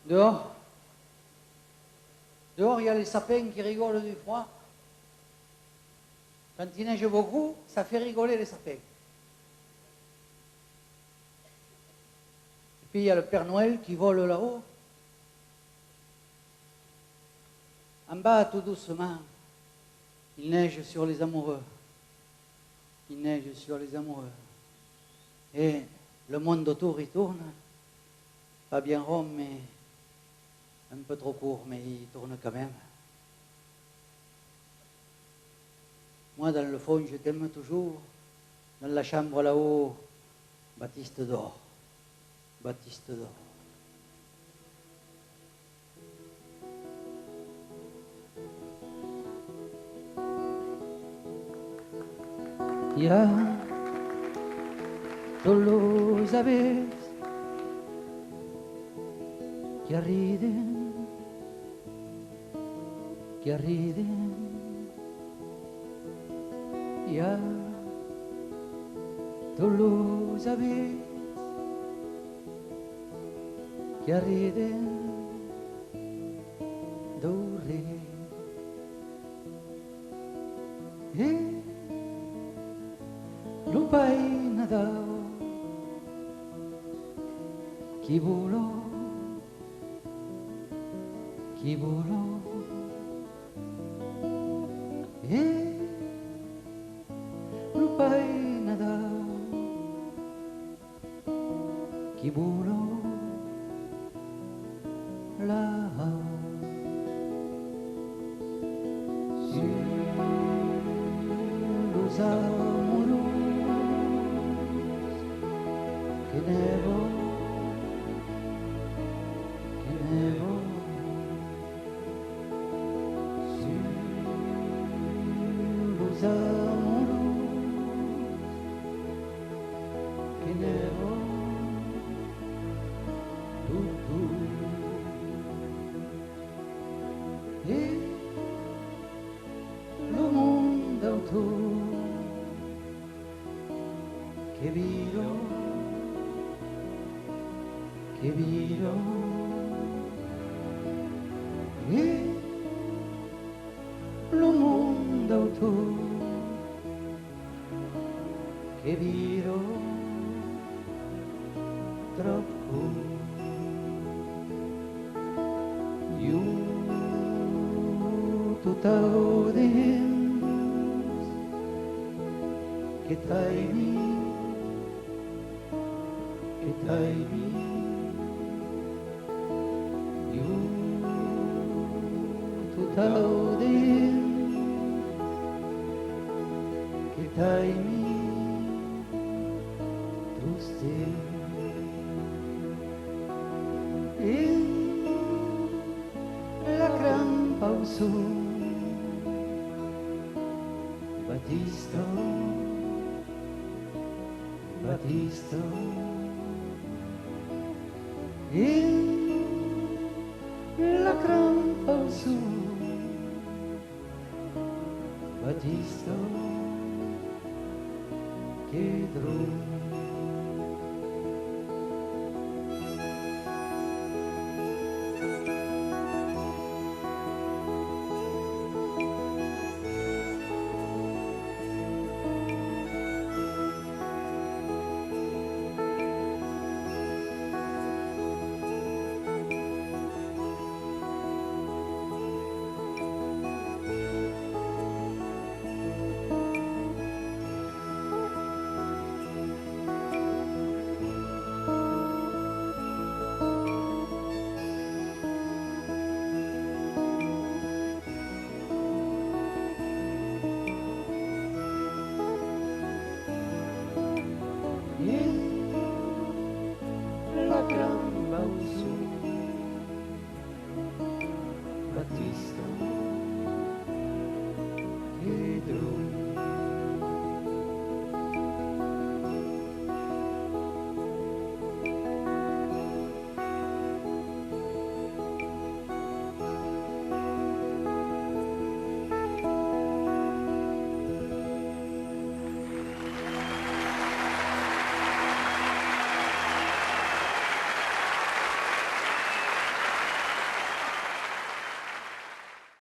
Dehors. Dehors, il y a les sapins qui rigolent du froid. Quand il neige beaucoup, ça fait rigoler les sapins. Et puis il y a le Père Noël qui vole là-haut. En bas, tout doucement, il neige sur les amoureux. Il neige sur les amoureux. Et le monde autour, il tourne. Pas bien rond, mais un peu trop court, mais il tourne quand même. Moi, dans le fond, je t'aime toujours. Dans la chambre là-haut, Baptiste dort. Baptiste dort. Ya solo sabes que arriden, ya solo sabes que arriden, dorre. Lupai Nadal, chi volò, Lupai Nadal, chi volò, là, sus amoros. Que nevo, sur los amoros, que nevo, tú, e lo mondo autour, che viro, e lo mondo autour, che viro troppo. Io tutta audience che taimi, audience che taimi tu stai in la gran pausa Battisto in la gran pausa Battisto che